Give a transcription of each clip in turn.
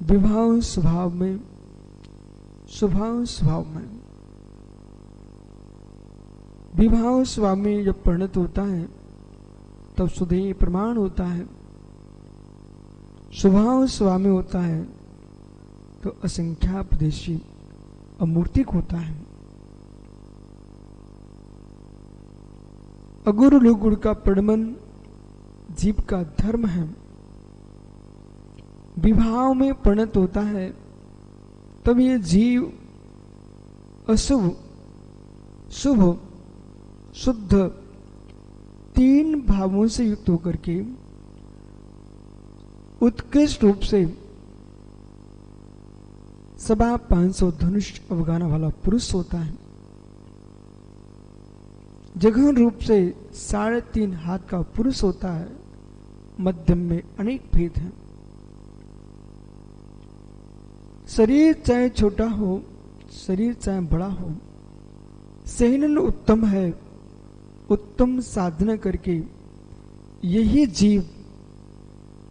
विभाव स्वभाव में, स्वभाव स्वभाव में, विभाव स्वभाव में जब परिणत होता है तब सुधेय प्रमाण होता है। स्वभाव स्वभाव में होता है तो असंख्या प्रदेशी अमूर्तिक होता है। अगुरु लघुगुण का परिणमन जीव का धर्म है। विभाव में परिणत होता है तब ये जीव अशुभ, शुभ, शुद्ध तीन भावों से युक्त होकर के उत्कृष्ट रूप से 500 धनुष अवगाना वाला पुरुष होता है। जघन रूप से 3.5 हाथ का पुरुष होता है। मध्यम में अनेक भेद हैं। शरीर चाहे छोटा हो, शरीर चाहे बड़ा हो, सहनन उत्तम है। उत्तम साधना करके यही जीव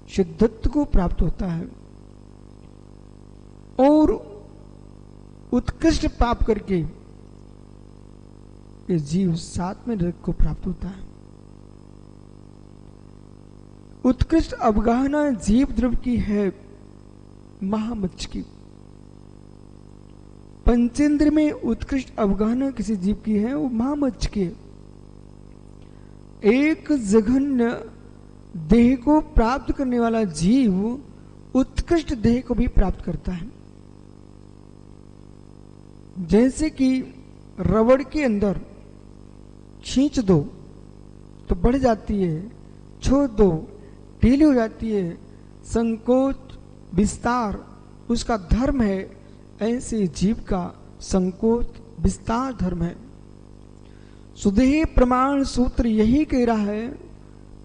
सिद्धत्व को प्राप्त होता है और उत्कृष्ट पाप करके ये जीव 7 में नरक को प्राप्त होता है। उत्कृष्ट अवगाहना जीव द्रव्य की है महामच्छ की। पंचेंद्र में उत्कृष्ट अवगाहना किसी जीव की है वो महामच्छ की है। एक जघन्य देह को प्राप्त करने वाला जीव उत्कृष्ट देह को भी प्राप्त करता है। जैसे कि रबड़ के अंदर खींच दो तो बढ़ जाती है, छोड़ दो ढीली हो जाती है। संकोच विस्तार उसका धर्म है। ऐसे जीव का संकोच विस्तार धर्म है। सुदेह प्रमाण सूत्र यही कह रहा है,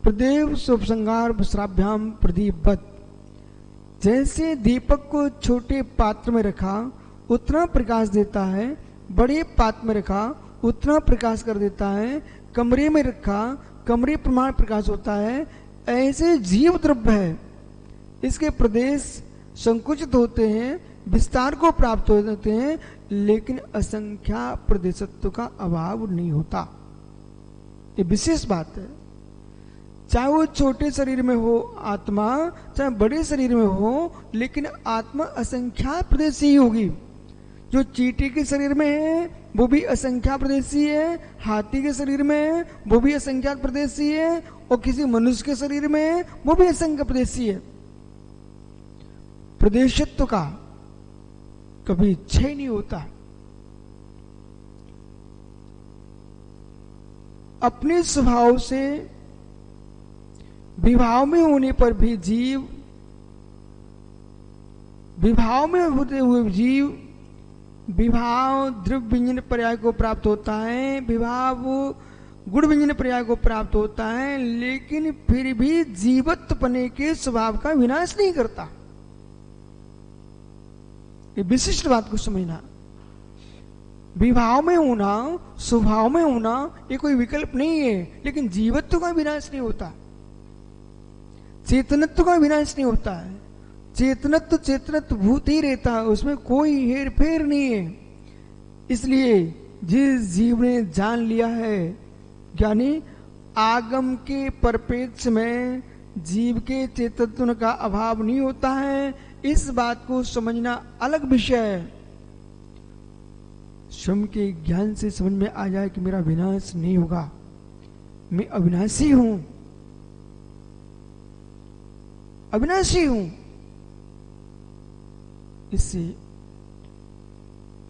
प्रदेव शुभ श्रृंगार श्राभ्याम प्रदीपवत। जैसे दीपक को छोटे पात्र में रखा उतना प्रकाश देता है, बड़े पात्र में रखा उतना प्रकाश कर देता है, कमरे में रखा कमरे प्रमाण प्रकाश होता है। ऐसे जीव द्रव्य है, इसके प्रदेश संकुचित होते हैं, विस्तार को प्राप्त होते हैं, लेकिन असंख्या प्रदेशत्व का अभाव नहीं होता। ये विशेष बात है। चाहे वो छोटे शरीर में हो आत्मा, चाहे बड़े शरीर में हो, लेकिन आत्मा असंख्या प्रदेशी ही होगी। जो चींटी के शरीर में है वो भी असंख्या प्रदेशी है, हाथी के शरीर में है वो भी असंख्या प्रदेशी है, और किसी मनुष्य के शरीर में है वो भी असंख्य प्रदेशी है। प्रदेशत्व का कभी क्षय नहीं होता। अपने स्वभाव से विभाव में होने पर भी जीव, विभाव में होते हुए जीव विभाव द्रव्य व्यंजन पर्याय को प्राप्त होता है, विभाव गुण व्यंजन पर्याय को प्राप्त होता है, लेकिन फिर भी जीवत्व पने के स्वभाव का विनाश नहीं करता। ये विशिष्ट बात को समझना। विभाव में होना, स्वभाव में होना ये कोई विकल्प नहीं है, लेकिन जीवत्व का विनाश नहीं होता, चेतनत्व का विनाश नहीं होता है। चेतनत्व चेतनत्व भूत ही रहता है, उसमें कोई हेर फेर नहीं है। इसलिए जिस जीव ने जान लिया है, यानी आगम के परिप्रेक्ष में जीव के चेतनत्व का अभाव नहीं होता है, इस बात को समझना अलग विषय है। स्वयं के ज्ञान से समझ में आ जाए कि मेरा विनाश नहीं होगा, मैं अविनाशी हूं, अविनाशी हूं। इससे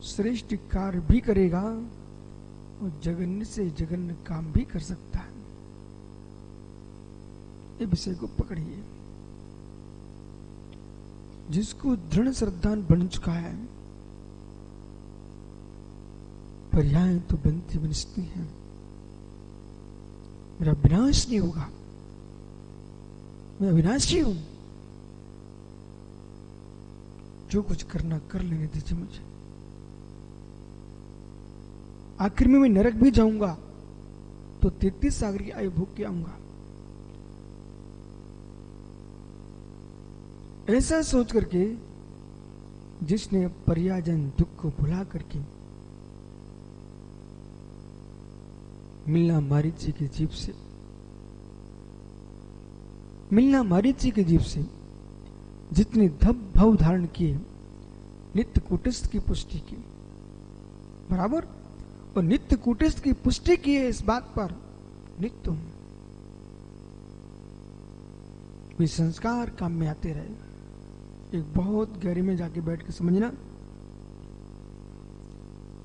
श्रेष्ठ कार्य भी करेगा और जघन्य से जघन्य काम भी कर सकता है। ये विषय को पकड़िए। जिसको दृढ़ श्रद्धा बन चुका है, पर्याय तो बनती बनती है, मेरा विनाश नहीं होगा, मैं अविनाशी हूं, जो कुछ करना कर लेने दीजिए मुझे, आखिर में मैं नरक भी जाऊंगा तो 33 सागर की आयु भोग के आऊंगा। ऐसा सोच करके जिसने परियाजन दुख को भुला करके मिलना मारीची की जीभ से, मिलना मारीची की जीभ से जितने धब भव धारण किए, नित्य कूटस्थ की पुष्टि की, बराबर, और नित्य कूटस्थ की पुष्टि की है इस बात पर नित्य वे संस्कार काम में आते रहे। एक बहुत गहरे में जाके बैठ के समझना,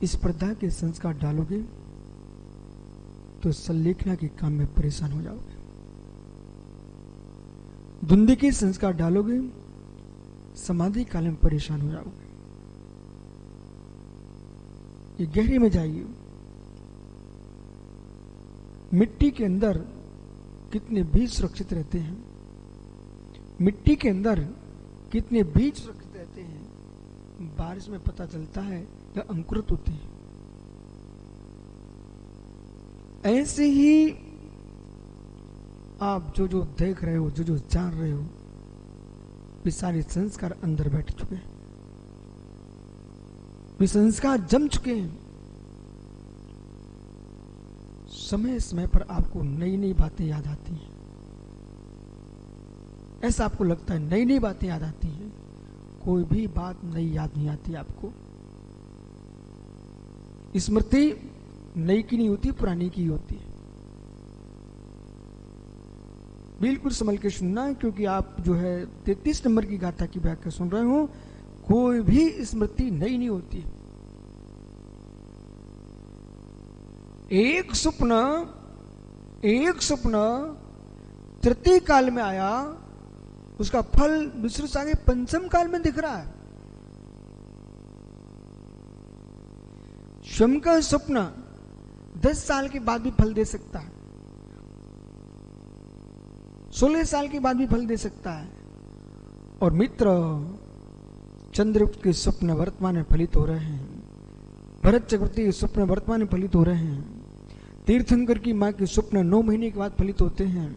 इस स्पर्धा के संस्कार डालोगे तो संलेखना के काम में परेशान हो जाओगे, धुंधी के संस्कार डालोगे समाधि काल में परेशान हो जाओगे। ये गहरे में जाइए। मिट्टी के अंदर कितने बीज सुरक्षित रहते हैं, मिट्टी के अंदर कितने बीज सुरक्षित रहते हैं, बारिश में पता चलता है या अंकुरित होते हैं। ऐसे ही आप जो जो देख रहे हो, जो जो जान रहे हो, वे सारे संस्कार अंदर बैठ चुके हैं, वे संस्कार जम चुके हैं। समय समय पर आपको नई नई बातें याद आती हैं, ऐसा आपको लगता है नई नई बातें याद आती हैं, कोई भी बात नई याद नहीं आती आपको। स्मृति नई की नहीं होती, पुरानी की होती है। बिल्कुल संभल के सुनना, क्योंकि आप जो है 33 नंबर की गाथा की व्याख्या सुन रहे हो। कोई भी स्मृति नई नहीं होती। एक स्वप्न तृतीय काल में आया, उसका फल दूसरे से आगे पंचम काल में दिख रहा है। स्वयं का स्वप्न 10 साल के बाद भी फल दे सकता है, 16 साल के बाद भी फल दे सकता है। और मित्र, चंद्रगुप्त के स्वप्न वर्तमान में फलित हो रहे हैं, भरत चक्रवर्ती के स्वप्न वर्तमान में फलित हो रहे हैं, तीर्थंकर की मां के स्वप्न 9 महीने के बाद फलित होते हैं।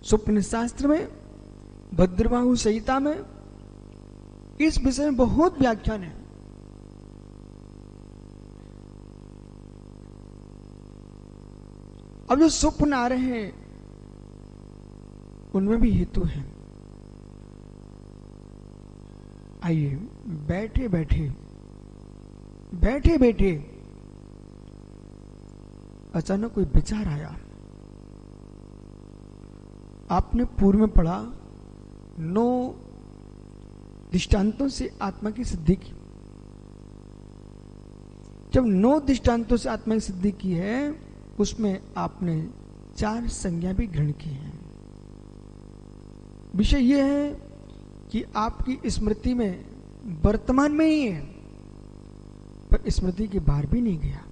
स्वप्न शास्त्र में, भद्रबाहु संहिता में इस विषय में बहुत व्याख्यान है। अब जो स्वप्न आ रहे हैं उनमें भी हेतु है। आइए, बैठे बैठे अचानक कोई विचार आया। आपने पूर्व में पढ़ा 9 दृष्टांतों से आत्मा की सिद्धि की। जब 9 दृष्टांतों से आत्मा की सिद्धि की है, उसमें आपने 4 संज्ञा भी ग्रहण की है। विषय यह है कि आपकी स्मृति में वर्तमान में ही है, पर स्मृति के बाहर भी नहीं गया।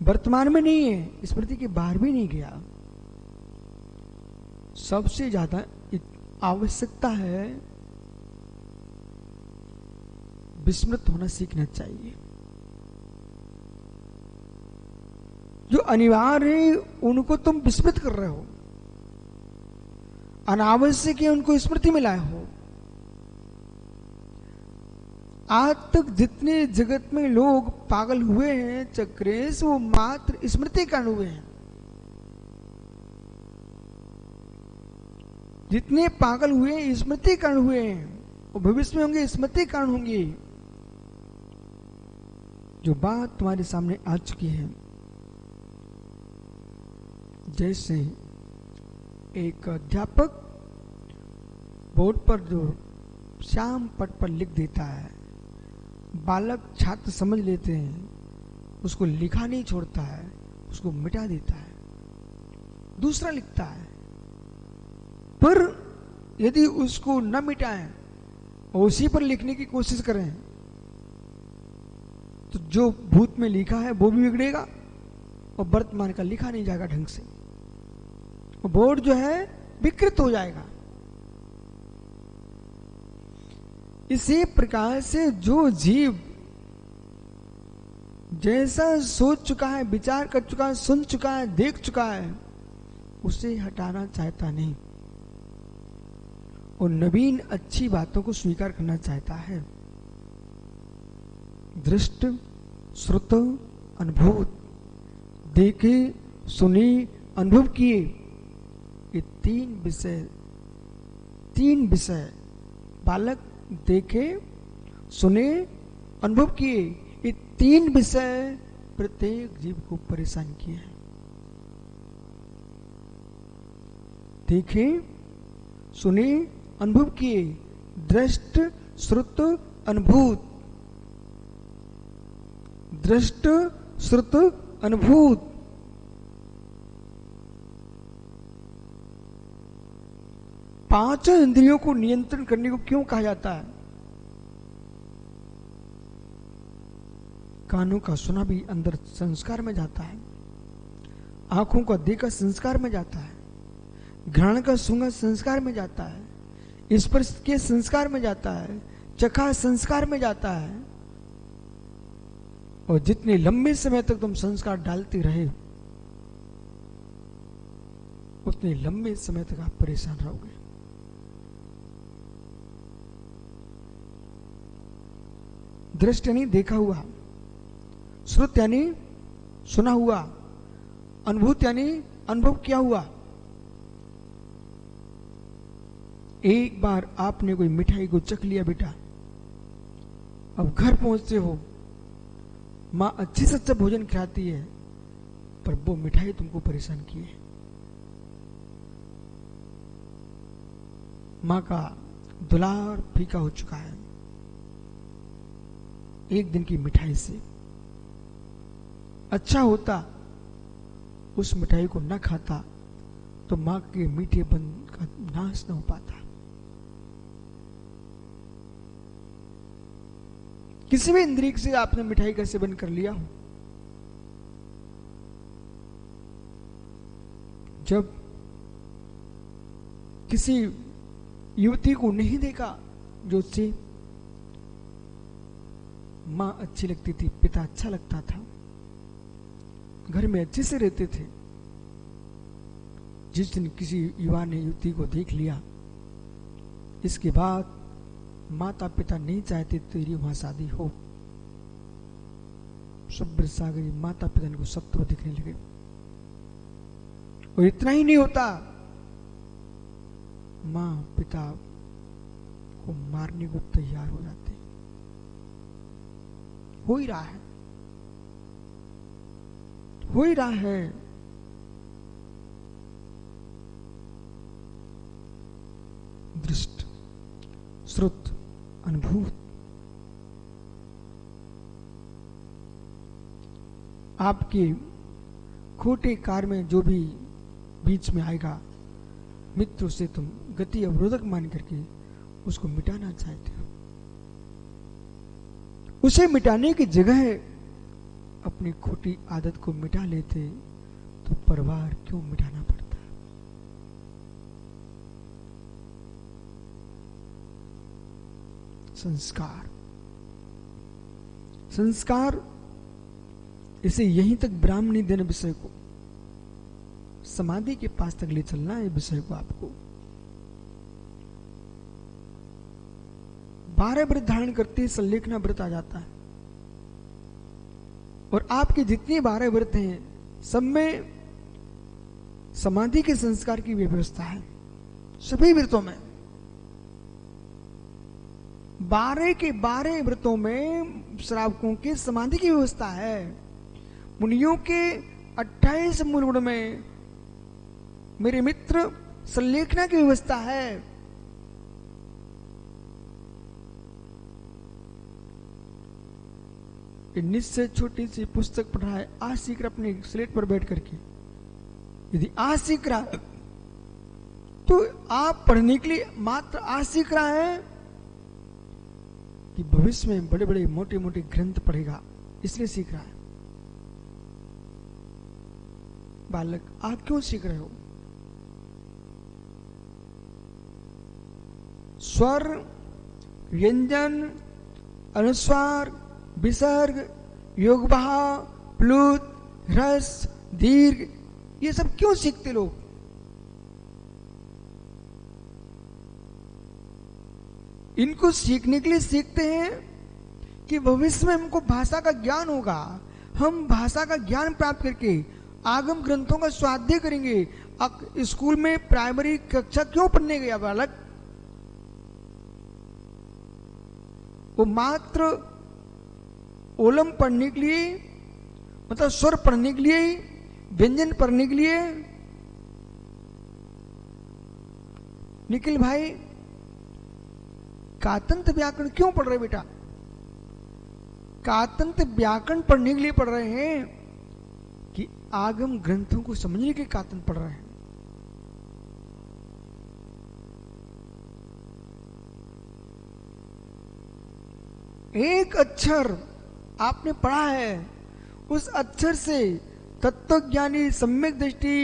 वर्तमान में नहीं है, स्मृति के बाहर भी नहीं गया। सबसे ज्यादा आवश्यकता है विस्मृत होना सीखना चाहिए। जो अनिवार्य है उनको तुम विस्मृत कर रहे हो, अनावश्यक है उनको स्मृति में लाए हो। आज तक जितने जगत में लोग पागल हुए हैं चक्रेश, वो मात्र स्मृति कारण हुए हैं। जितने पागल हुए स्मृति कारण हुए हैं, और भविष्य में होंगे स्मृति कारण होंगे। जो बात तुम्हारे सामने आ चुकी है, जैसे एक अध्यापक बोर्ड पर जो श्याम पट पर लिख देता है, बालक छात्र समझ लेते हैं, उसको लिखा नहीं छोड़ता है, उसको मिटा देता है, दूसरा लिखता है। पर यदि उसको न मिटाएं और उसी पर लिखने की कोशिश करें, तो जो भूत में लिखा है वो भी बिगड़ेगा और वर्तमान का लिखा नहीं जाएगा ढंग से, और बोर्ड जो है विकृत हो जाएगा। इसी प्रकार से जो जीव जैसा सोच चुका है, विचार कर चुका है, सुन चुका है, देख चुका है, उसे हटाना चाहता नहीं और नवीन अच्छी बातों को स्वीकार करना चाहता है। दृष्ट, श्रुत, अनुभूत, देखे, सुने, अनुभव किए, ये तीन विषय बालक देखे, सुने, अनुभव किए, ये 3 विषय प्रत्येक जीव को परेशान किए हैं। देखे, सुने, अनुभव किए, दृष्ट, श्रुत, अनुभूत, दृष्ट, श्रुत, अनुभूत। पांचों इंद्रियों को नियंत्रण करने को क्यों कहा जाता है? कानों का सुना भी अंदर संस्कार में जाता है, आंखों का देखा संस्कार में जाता है, घ्राण का सूंघा संस्कार में जाता है, स्पर्श के संस्कार में जाता है, चखा संस्कार में जाता है। और जितने लंबे समय तक तुम संस्कार डालते रहे उतने लंबे समय तक आप परेशान रहोगे। दृष्ट यानी देखा हुआ, श्रुत यानी सुना हुआ, अनुभूत यानी अनुभव किया हुआ। एक बार आपने कोई मिठाई को चख लिया बेटा, अब घर पहुंचते हो, मां अच्छी से अच्छा भोजन खिलाती है पर वो मिठाई तुमको परेशान की है। मां का दुलार फीका हो चुका है एक दिन की मिठाई से। अच्छा होता उस मिठाई को न खाता तो मां के मीठे बन का नाश न हो पाता। किसी भी इंद्रिय से आपने मिठाई का सेवन कर लिया हो, जब किसी युवती को नहीं देखा जो उससे मां अच्छी लगती थी, पिता अच्छा लगता था, घर में अच्छे से रहते थे, जिस दिन किसी युवा ने युवती को देख लिया, इसके बाद माता पिता नहीं चाहते तेरी वहां शादी हो। शुभ्र सागरी माता पिता को शत्रु दिखने लगे। और इतना ही नहीं होता, मां पिता को मारने को तैयार हो जाते। हो ही रहा है, हो ही रहा है। दृष्ट, श्रुत, अनुभूत। आपके खोटे कार्य में जो भी बीच में आएगा, मित्र से तुम गति अवरोधक मान करके उसको मिटाना चाहते हो। उसे मिटाने की जगह अपनी खोटी आदत को मिटा लेते तो परिवार क्यों मिटाना पड़ता? संस्कार, संस्कार, इसे यहीं तक ब्राह्मण नहीं देने विषय को, समाधि के पास तक ले चलना है विषय को आपको। 12 व्रत धारण करते संलेखना व्रत आ जाता है और आपके जितने 12 व्रत हैं सब में समाधि के संस्कार की व्यवस्था है। सभी व्रतों में 12 के 12 व्रतों में श्रावकों के समाधि की व्यवस्था है। मुनियों के 28 मूल गुण में मेरे मित्र संलेखना की व्यवस्था है। निश्चय छोटी सी पुस्तक पढ़ रहा है, आज सीख रहा अपने स्लेट पर बैठ करके, यदि आज सीख रहा तो आप पढ़ने के लिए मात्र आज सीख रहा है कि भविष्य में बड़े बड़े मोटे मोटे ग्रंथ पढ़ेगा, इसलिए सीख रहा है? बालक, आप क्यों सीख रहे हो? स्वर, व्यंजन, अनुस्वार, विसर्ग, योगभाव, प्लुत, ह्रस्व, दीर्घ, ये सब क्यों सीखते लोग? इनको सीखने के लिए सीखते हैं कि भविष्य में हमको भाषा का ज्ञान होगा, हम भाषा का ज्ञान प्राप्त करके आगम ग्रंथों का स्वाध्याय करेंगे। स्कूल में प्राइमरी कक्षा क्यों पढ़ने गया बालक? वो मात्र ओलम पढ़ने के लिए, मतलब स्वर पढ़ने के लिए, व्यंजन पढ़ने के लिए। निखिल भाई, कातंत व्याकरण क्यों पढ़ रहे बेटा? कातंत व्याकरण पढ़ने के लिए पढ़ रहे हैं कि आगम ग्रंथों को समझने के कातंत पढ़ रहे हैं। एक अक्षर आपने पढ़ा है, उस अक्षर से तत्वज्ञानी, सम्यक दृष्टि,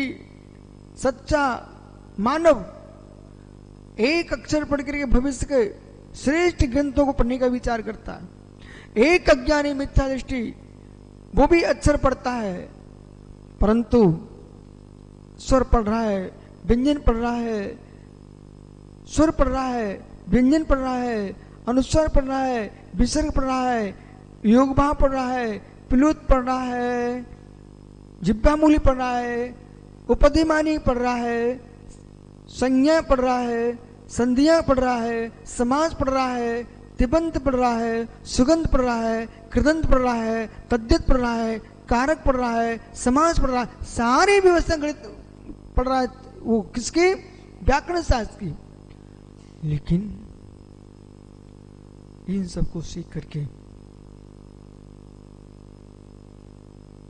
सच्चा मानव एक अक्षर पढ़ करके भविष्य के श्रेष्ठ ग्रंथों को पढ़ने का विचार करता है। एक अज्ञानी मिथ्या दृष्टि वो भी अक्षर पढ़ता है, परंतु स्वर पढ़ रहा है, व्यंजन पढ़ रहा है, स्वर पढ़ रहा है, व्यंजन पढ़ रहा है, अनुस्वार पढ़ रहा है, विसर्ग पढ़ रहा है, योगभाव पढ़ रहा है, प्लुत पढ़ रहा है, जिह्वामूली पढ़ रहा है, उपधिमानी पढ़ रहा है, संज्ञा पढ़ रहा है, संधियां पढ़ रहा है, समाज पढ़ रहा है, तिबंत पढ़ रहा है, सुगंध पढ़ रहा है, कृदंत पढ़ रहा है, तद्धित पढ़ रहा है, कारक पढ़ रहा है, समाज पढ़ रहा है, सारी व्यवस्था गणित पढ़ रहा है। वो किसकी? व्याकरण शास्त्र की। लेकिन इन सबको सीख करके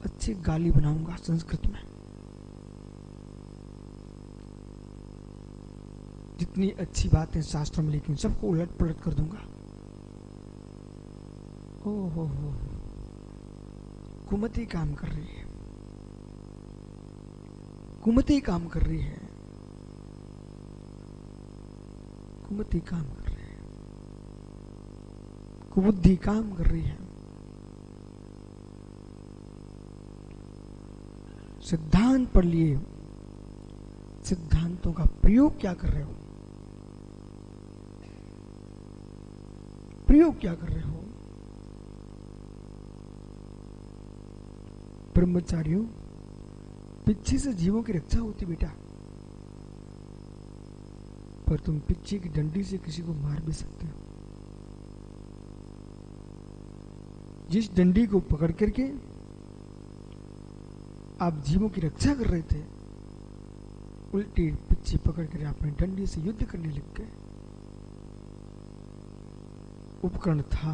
अच्छी गाली बनाऊंगा संस्कृत में, जितनी अच्छी बातें शास्त्रों में लिखी सबको उलट पलट कर दूंगा। ओ हो, कुमति काम कर रही है, कुमति काम कर रही है, कुमति काम कर रही है, कुबुद्धि काम कर रही है। सिद्धांत पढ़ लिए, सिद्धांतों का प्रयोग क्या कर रहे हो? प्रयोग क्या कर रहे हो? ब्रह्मचारियों, पिच्छी से जीवों की रक्षा होती बेटा, पर तुम पिच्छी की डंडी से किसी को मार भी सकते हो। जिस डंडी को पकड़ करके आप जीवों की रक्षा कर रहे थे, उल्टी पिच्छी पकड़ कर अपनी डंडी से युद्ध करने लग गए। उपकरण था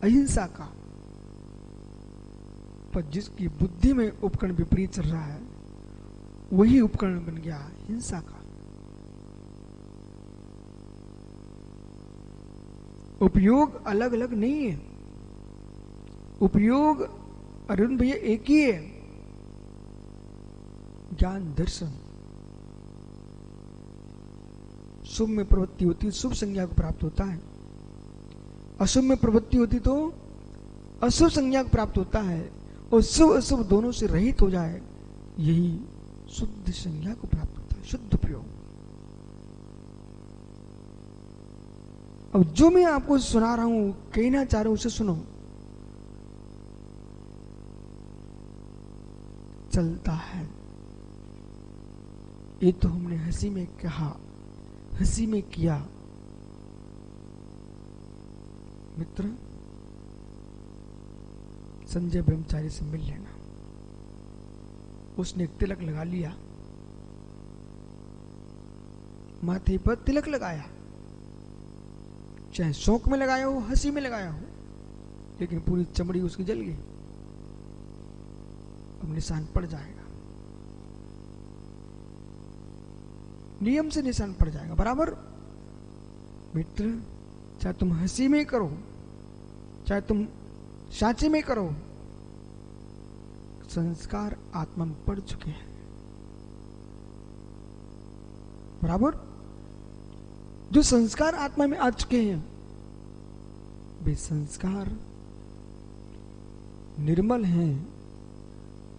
अहिंसा का, पर जिसकी बुद्धि में उपकरण विपरीत चल रहा है, वही उपकरण बन गया हिंसा का। उपयोग अलग अलग नहीं है, उपयोग अरुण भैया एक ही है, ज्ञान दर्शन। शुभ में प्रवृत्ति होती है, शुभ संज्ञा को प्राप्त होता है, अशुभ में प्रवृत्ति होती तो अशुभ संज्ञा को प्राप्त होता है, और शुभ अशुभ दोनों से रहित हो जाए, यही शुद्ध संज्ञा को प्राप्त होता है, शुद्ध प्रयोग। अब जो मैं आपको सुना रहा हूं, कहना चाह रहा हूं, उसे सुनो। चलता है, ये तो हमने हंसी में कहा, हंसी में किया। मित्र, संजय ब्रह्मचारी से मिल लेना। उसने तिलक लगा लिया, माथे पर तिलक लगाया, चाहे शौक में लगाया हो, हंसी में लगाया हो, लेकिन पूरी चमड़ी उसकी जल गई। अब निशान पड़ जाएगा, नियम से निशान पड़ जाएगा बराबर। मित्र, चाहे तुम हंसी में करो, चाहे तुम साचे में करो, संस्कार आत्मा में पड़ चुके हैं बराबर। जो संस्कार आत्मा में आ चुके हैं, वे संस्कार निर्मल हैं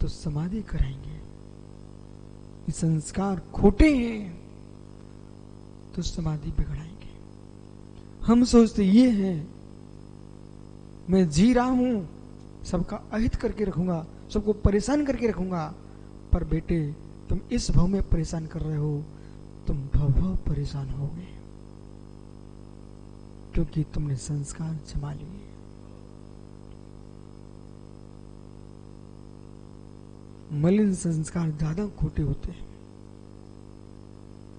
तो समाधि कराएंगे, ये संस्कार खोटे हैं तो समाधि बिगड़ाएंगे। हम सोचते ये है, मैं जी रहा हूं, सबका अहित करके रखूंगा, सबको परेशान करके रखूंगा। पर बेटे, तुम इस भाव में परेशान कर रहे हो, तुम भव परेशान होगे, क्योंकि तुमने संस्कार जमा लिए। मलिन संस्कार ज्यादा खोटे होते हैं,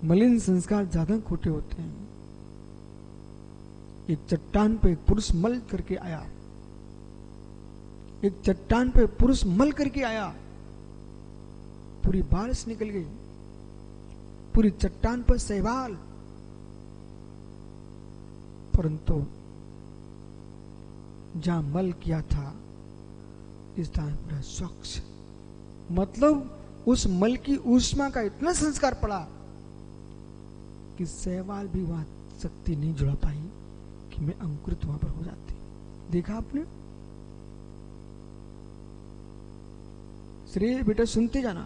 मलिन संस्कार ज्यादा खोटे होते हैं। एक चट्टान पे एक पुरुष मल करके आया, एक चट्टान पे पुरुष मल करके आया, पूरी बारिश निकल गई, पूरी चट्टान पर सहवाल, परंतु जहां मल किया था इस स्थान पूरा स्वच्छ। मतलब उस मल की ऊष्मा का इतना संस्कार पड़ा कि सहवाल भी वहां शक्ति नहीं जुड़ा पाई कि मैं अंकुरित वहां पर हो जाती। देखा आपने? श्रेय बेटा सुनते जाना।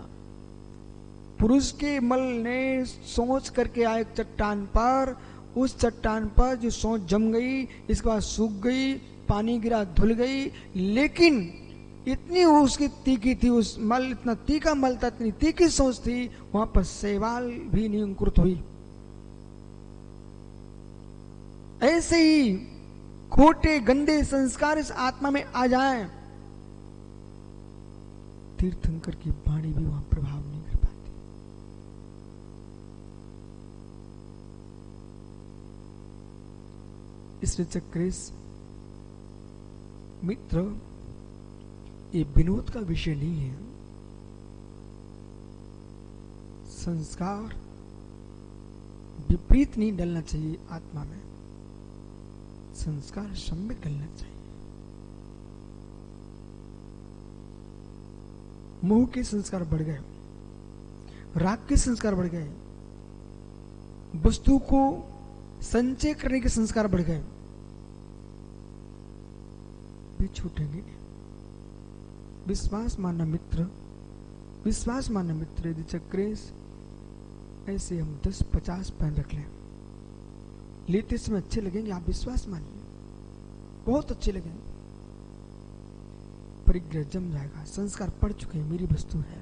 पुरुष के मल ने सोच करके आए चट्टान पर, उस चट्टान पर जो सोच जम गई, इसके बाद सूख गई, पानी गिरा धुल गई, लेकिन इतनी उसकी तीखी थी, उस मल इतना तीखा मल था, इतनी तीखी सोच थी, वहां पर शैवाल भी नहीं अंकुरित हुई। ऐसे ही खोटे गंदे संस्कार इस आत्मा में आ जाएं, तीर्थंकर की वाणी भी वहां प्रभाव नहीं कर पाती। इसलिए चक्रेश मित्र, ये विनोद का विषय नहीं है। संस्कार विपरीत नहीं डलना चाहिए आत्मा में, संस्कार सम्यक डलना चाहिए। मोह के संस्कार बढ़ गए, राग के संस्कार बढ़ गए, वस्तु को संचय करने के संस्कार बढ़ गए, भी छूटेंगे। विश्वास मानना मित्र, विश्वास मानना मित्र, यदि चक्रेश ऐसे हम 10-50 पेन रख लें, लेते समय अच्छे लगेंगे, आप विश्वास मानिए, बहुत अच्छे लगेंगे। परिग्रह जम जाएगा, संस्कार पड़ चुके हैं, मेरी वस्तु है,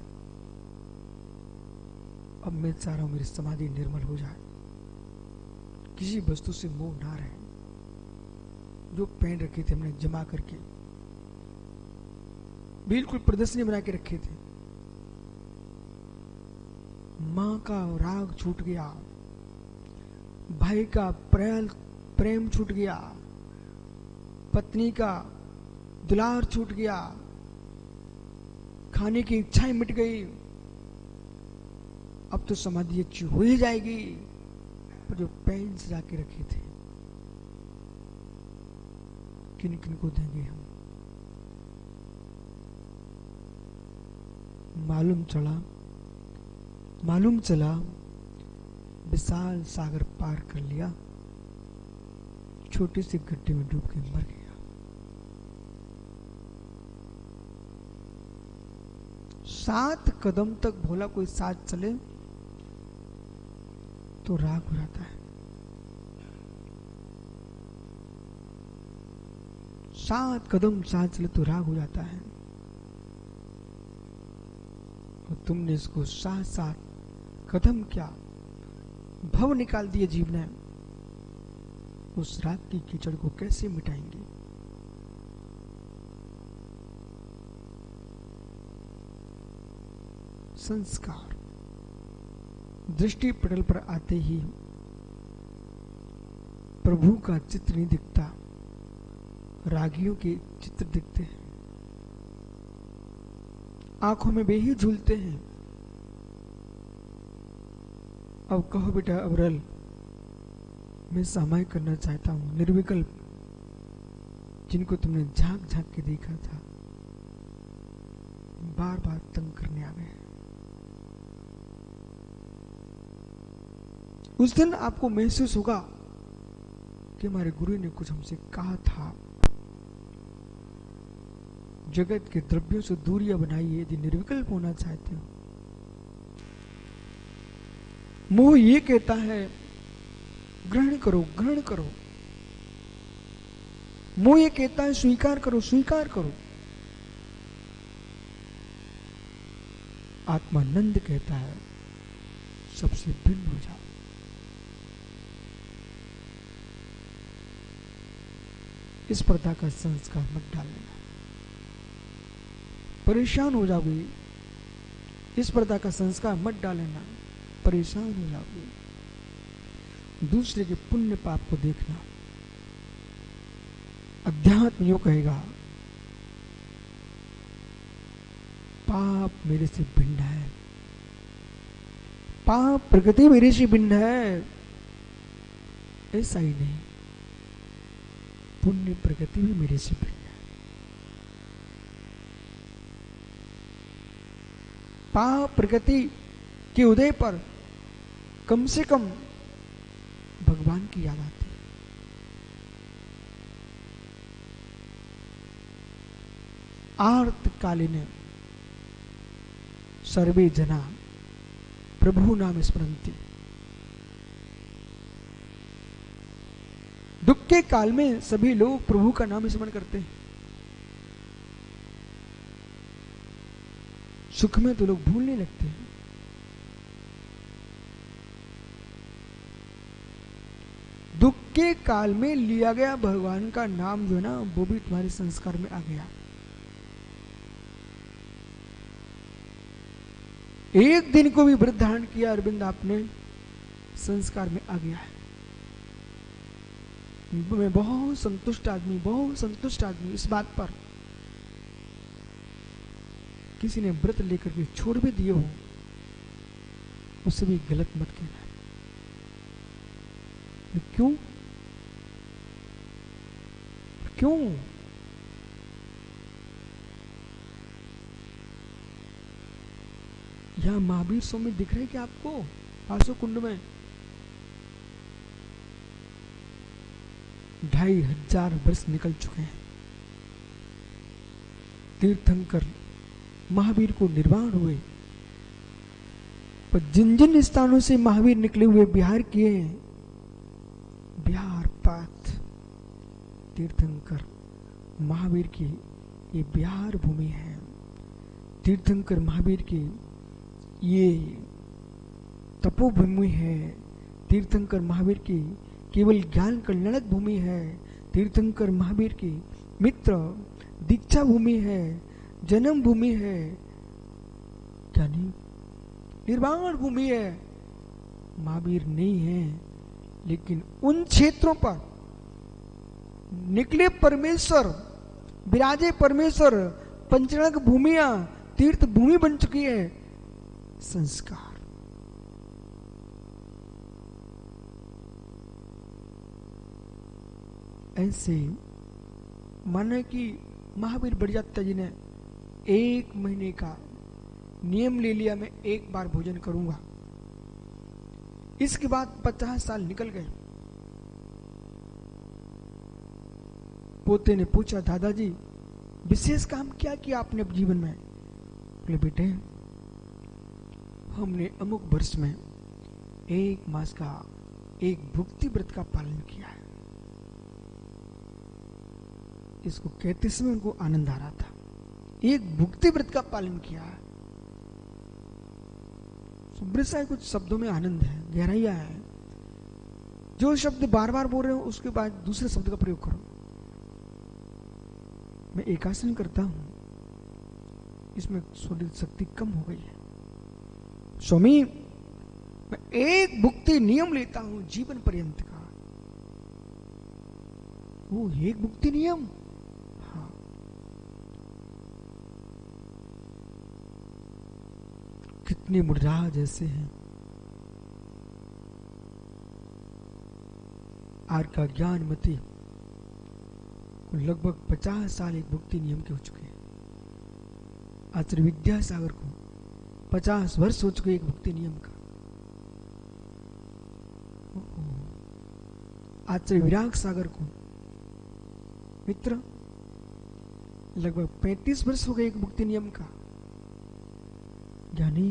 अब मैं चाह रहा हूं मेरी समाधि निर्मल हो जाए, किसी वस्तु से मोह ना रहे। जो पेन रखे थे हमने जमा करके, बिल्कुल प्रदर्शनी बना के रखे थे, मां का राग छूट गया, भाई का प्रेम छूट गया, पत्नी का दुलार छूट गया, खाने की इच्छाएं मिट गई, अब तो समाधि अच्छी हो ही जाएगी। पर जो पेन सजा के रखे थे, किन किन को देंगे हम? मालूम चला विशाल सागर पार कर लिया, छोटे से गड्ढे में डूब के मर गया। 7 कदम तक भोला कोई साथ चले तो राग हो जाता है। 7 कदम साथ चले तो राग हो जाता है, और तुमने इसको 7 कदम क्या भव निकाल दिए जीव ने। उस राग की कीचड़ को कैसे मिटाएंगे? संस्कार दृष्टि पटल पर आते ही प्रभु का चित्र नहीं दिखता, रागियों के चित्र दिखते हैं, आंखों में वे ही झूलते हैं। अब कहो बेटा अवरल, मैं समाय करना चाहता हूं, निर्विकल्प, जिनको तुमने झांक झांक के देखा था, बार बार तंग करने आ गए। उस दिन आपको महसूस होगा कि हमारे गुरु ने कुछ हमसे कहा था। जगत के द्रव्यों से दूरियां बनाइए यदि निर्विकल्प होना चाहते हो। मोह ये कहता है ग्रहण करो ग्रहण करो, मुंह ये कहता है स्वीकार करो स्वीकार करो, आत्मानंद कहता है सबसे भिन्न हो जाओ। इस प्रकार का संस्कार मत डालना, परेशान हो जाओगे। इस प्रकार का संस्कार मत डालना, परेशान हो जाओगे। दूसरे के पुण्य पाप को देखना। अध्यात्म यूं कहेगा, पाप मेरे से भिन्न है, पाप प्रकृति मेरे से भिन्न है। ऐसा ही नहीं, पुण्य प्रकृति भी मेरे से भिन्न है। पाप प्रकृति के उदय पर कम से कम भगवान की याद आती है। आर्त कालीन सर्वे जना प्रभु नाम स्मरन्ति। दुख के काल में सभी लोग प्रभु का नाम स्मरण करते हैं। सुख में तो लोग भूलने लगते हैं। दुख के काल में लिया गया भगवान का नाम जो है ना, वो भी तुम्हारे संस्कार में आ गया। एक दिन को भी व्रत धारण किया अरविंद आपने, संस्कार में आ गया है। मैं बहुत संतुष्ट आदमी, बहुत संतुष्ट आदमी इस बात पर। किसी ने व्रत लेकर के छोड़ भी दिए हो, उससे भी गलत मत कहना। क्यों क्यों? यहां महावीर स्वामी दिख रहे क्या आपको? आसो कुंड में 2500 वर्ष निकल चुके हैं। तीर्थंकर महावीर को निर्वाण हुए, पर जिन जिन स्थानों से महावीर निकले हुए बिहार किए हैं, बिहार पात तीर्थंकर महावीर की ये बिहार भूमि है। तीर्थंकर महावीर की ये तपोभूमि है। तीर्थंकर महावीर की केवल ज्ञान कल्याणक भूमि है। तीर्थंकर महावीर की मित्र दीक्षा भूमि है, जन्म भूमि है, यानी निर्वाण भूमि है। महावीर नहीं है, लेकिन उन क्षेत्रों पर निकले परमेश्वर, विराजे परमेश्वर, पंचणक भूमियां तीर्थ भूमि बन चुकी है। संस्कार ऐसे माने कि महावीर बड़जात्या जी ने 1 महीने का नियम ले लिया, मैं एक बार भोजन करूंगा। इसके बाद 50 साल निकल गए। पोते ने पूछा, दादाजी विशेष काम क्या किया आपने अपने जीवन में? बोले, बेटे हमने अमुक वर्ष में 1 मास का एक भुक्ति व्रत का पालन किया है। इसको कहते समय उनको आनंद आ रहा था। एक भुक्ति व्रत का पालन किया है। सुब्रसा कुछ शब्दों में आनंद है, गहराइयां है। जो शब्द बार बार बोल रहे हो उसके बाद दूसरे शब्द का प्रयोग करो। मैं एकासन करता हूं, इसमें थोड़ी शक्ति कम हो गई है। स्वामी मैं एक भुक्ति नियम लेता हूं जीवन पर्यंत का। वो एक भुक्ति नियम? हाँ। कितने मुर्राह जैसे हैं। आर का ज्ञानमती लगभग 50 साल एक भुक्ति नियम के हो चुके हैं। आचार्य विद्यासागर को 50 वर्ष हो चुके एक भुक्ति नियम का। आचार्य विराग सागर को मित्र लगभग 35 वर्ष हो गए एक भुक्ति नियम का। ज्ञानी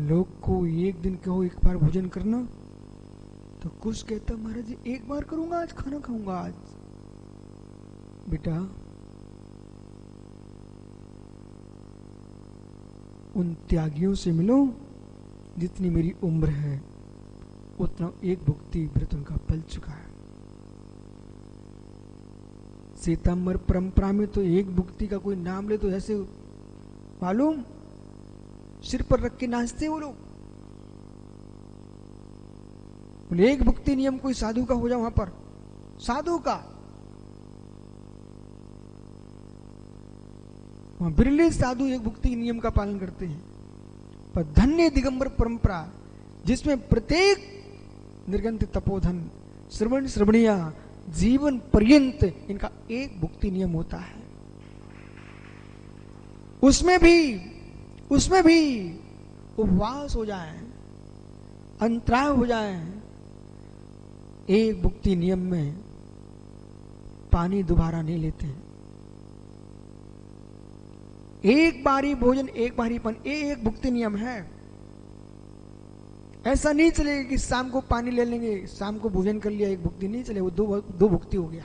लोग को एक दिन कहो एक बार भोजन करना, तो कुछ कहता, महाराज जी एक बार करूंगा, आज खाना खाऊंगा आज। बेटा उन त्यागियों से मिलो जितनी मेरी उम्र है उतना एक भुक्ति व्रत उनका पल चुका है। सीताम्बर परंपरा में तो एक भुक्ति का कोई नाम ले तो ऐसे मालूम सिर पर रख के नाचते वो लोग। बोले एक भुक्ति नियम कोई साधु का हो जाए वहां पर, साधु का। वहां बिरले साधु एक भुक्ति नियम का पालन करते हैं। पर धन्य दिगंबर परंपरा जिसमें प्रत्येक निर्गंत तपोधन श्रवण श्रवणिया जीवन पर्यंत इनका एक भुक्ति नियम होता है। उसमें भी उपवास हो जाए, अंतराय हो जाए, एक भुक्ति नियम में पानी दोबारा नहीं लेते। एक बारी भोजन एक बारी पानी, एक भुक्ति नियम है। ऐसा नहीं चलेगा कि शाम को पानी ले लेंगे, शाम को भोजन कर लिया, एक भुक्ति नहीं चले, वो दो भुक्ति हो गया।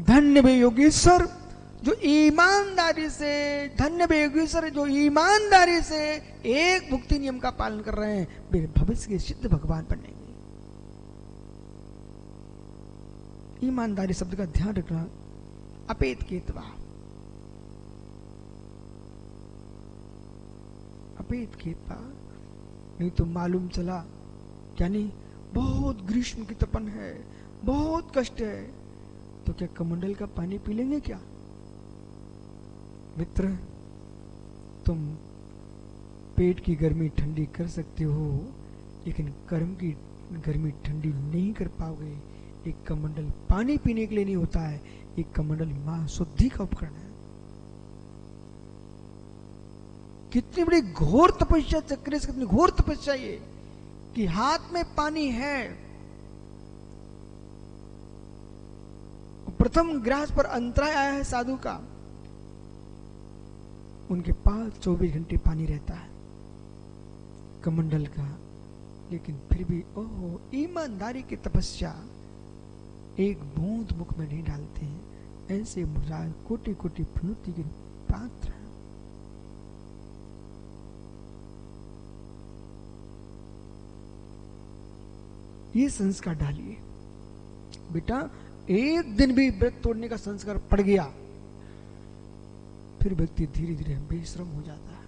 धन्य वे योगेश्वर जो ईमानदारी से, धन्य वे योगेश्वर जो ईमानदारी से एक भुक्ति नियम का पालन कर रहे हैं, वे भविष्य के सिद्ध भगवान बनेंगे। ईमानदारी शब्द का ध्यान रखना। अपेत केतवा, अपेत केतवा, नहीं तो मालूम चला क्या नहीं बहुत ग्रीष्म की तपन है, बहुत कष्ट है, तो क्या कमंडल का पानी पी लेंगे क्या? मित्र, तुम पेट की गर्मी ठंडी कर सकते हो, लेकिन कर्म की गर्मी ठंडी नहीं कर पाओगे। एक कमंडल पानी पीने के लिए नहीं होता है, एक कमंडल मां शुद्धि का उपकरण है। कितनी बड़ी घोर तपस्या चक्र से, कितनी घोर तपस्या ये कि हाथ में पानी है, प्रथम ग्रास पर अंतराय आया है साधु का, उनके पास 24 घंटे पानी रहता है कमंडल का, लेकिन फिर भी ओहो ईमानदारी की तपस्या, एक बूंद मुख में नहीं डालते हैं। ऐसे मुराद कोटि कोटि प्रणुति के पात्र हैं। ये संस्कार डालिए बेटा। एक दिन भी व्रत तोड़ने का संस्कार पड़ गया, फिर व्यक्ति धीरे धीरे बेशरम हो जाता है।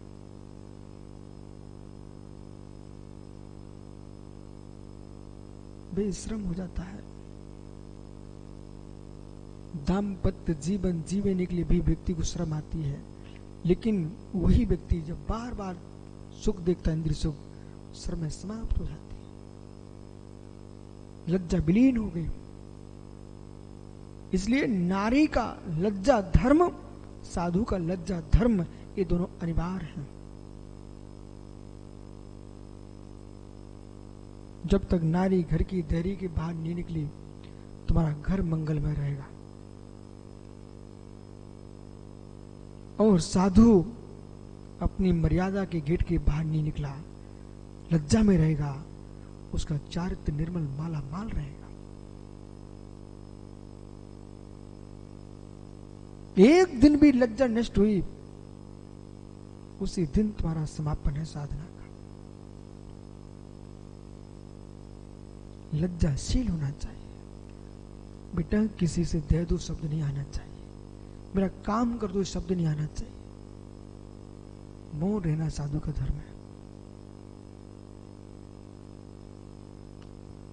बेशरम हो जाता है। दाम्पत्य जीवन जीने के लिए भी व्यक्ति को श्रम आती है, लेकिन वही व्यक्ति जब बार बार सुख देखता है, इंद्रिय सुख, श्रम समाप्त हो जाती है, लज्जा विलीन हो गई। इसलिए नारी का लज्जा धर्म, साधु का लज्जा धर्म, ये दोनों अनिवार्य हैं। जब तक नारी घर की देरी के बाहर नहीं निकली, तुम्हारा घर मंगलमय रहेगा। और साधु अपनी मर्यादा के गेट के बाहर नहीं निकला, लज्जा में रहेगा, उसका चारित्र निर्मल माला माल रहेगा। एक दिन भी लज्जा नष्ट हुई, उसी दिन तुम्हारा समापन है साधना का। लज्जाशील होना चाहिए बेटा। किसी से दे दो शब्द नहीं आना चाहिए, मेरा काम कर दो शब्द नहीं आना चाहिए। मौन रहना साधु का धर्म है।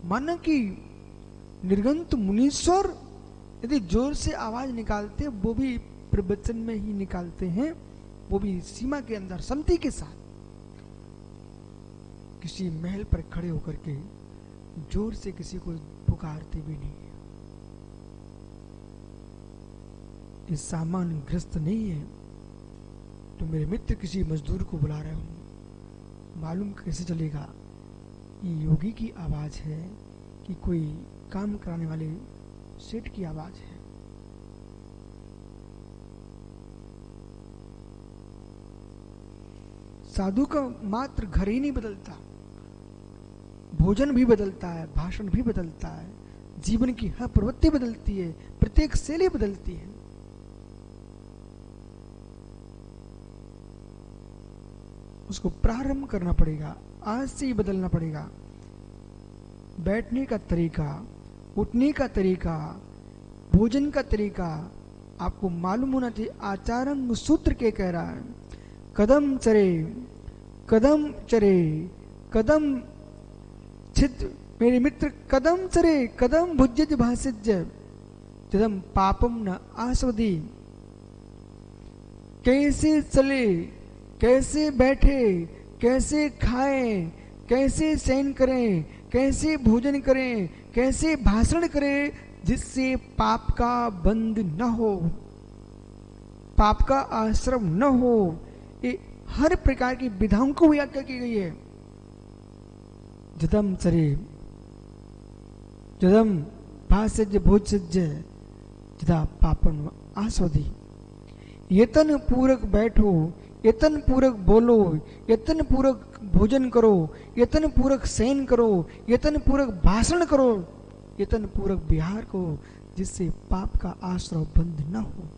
माना कि निर्गंत मुनीश्वर यदि जोर से आवाज निकालते, वो भी प्रवचन में ही निकालते हैं, वो भी सीमा के अंदर सम्मति के साथ। किसी महल पर खड़े होकर के जोर से किसी को पुकारते भी नहीं है। ये सामान ग्रस्त नहीं है तो मेरे मित्र किसी मजदूर को बुला रहे हो, मालूम कैसे चलेगा ये योगी की आवाज है कि कोई काम कराने वाले सेठ की आवाज है। साधु का मात्र घर ही नहीं बदलता, भोजन भी बदलता है, भाषण भी बदलता है, जीवन की हर प्रवृत्ति बदलती है, प्रत्येक शैली बदलती है। उसको प्रारंभ करना पड़ेगा, आज से ही बदलना पड़ेगा। बैठने का तरीका, उठने का तरीका, भोजन का तरीका आपको मालूम होना चाहिए। आचारंग सूत्र के कह रहा है, कदम चरे कदम चरे कदम छिद, मेरे मित्र कदम चरे कदम भुज्यज भाषिज्य जदम पापम न आस्वदी। कैसे चले, कैसे बैठे, कैसे खाएं, कैसे शयन करें, कैसे भोजन करें, कैसे भाषण करें जिससे पाप का बंध न हो, पाप का आश्रम न हो। ये हर प्रकार की विधाओं को व्याख्या की गई है। जदम चरे जदम भाषज भोजज जदा पापन आस्वदी। यतन पूर्वक बैठो, यतन पूर्वक बोलो, यतन पूर्वक भोजन करो, यतन पूर्वक शयन करो, यतन पूर्वक भाषण करो, यतन पूर्वक विहार करो जिससे पाप का आश्रय बंद न हो।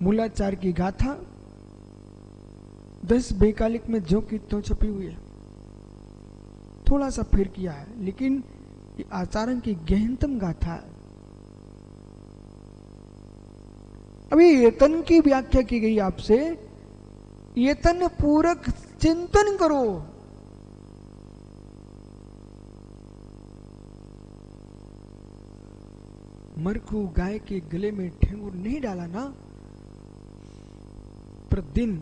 मूलाचार की गाथा 10 बेकालिक में जो की तो छपी हुई है, थोड़ा सा फिर किया है, लेकिन ये आचारण की गहनतम गाथा है। अभी यतन की व्याख्या की गई आपसे, यतन पूरक चिंतन करो। मरखू गाय के गले में ठेंगुर नहीं डाला ना, प्रतिदिन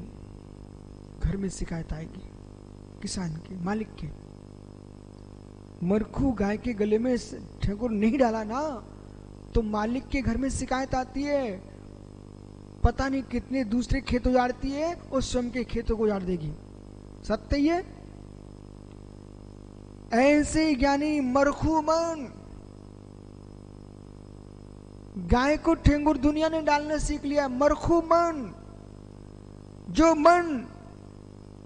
घर में शिकायत आएगी किसान के, मालिक के। मरखू गाय के गले में ठेंगुर नहीं डाला ना, तो मालिक के घर में शिकायत आती है। पता नहीं कितने दूसरे खेत उजाड़ती है और स्वयं के खेतों को उजाड़ देगी। सत्य ही है। ऐसे ज्ञानी मरखू मन, गाय को ठेंगुर दुनिया ने डालना सीख लिया। मरखू मन, जो मन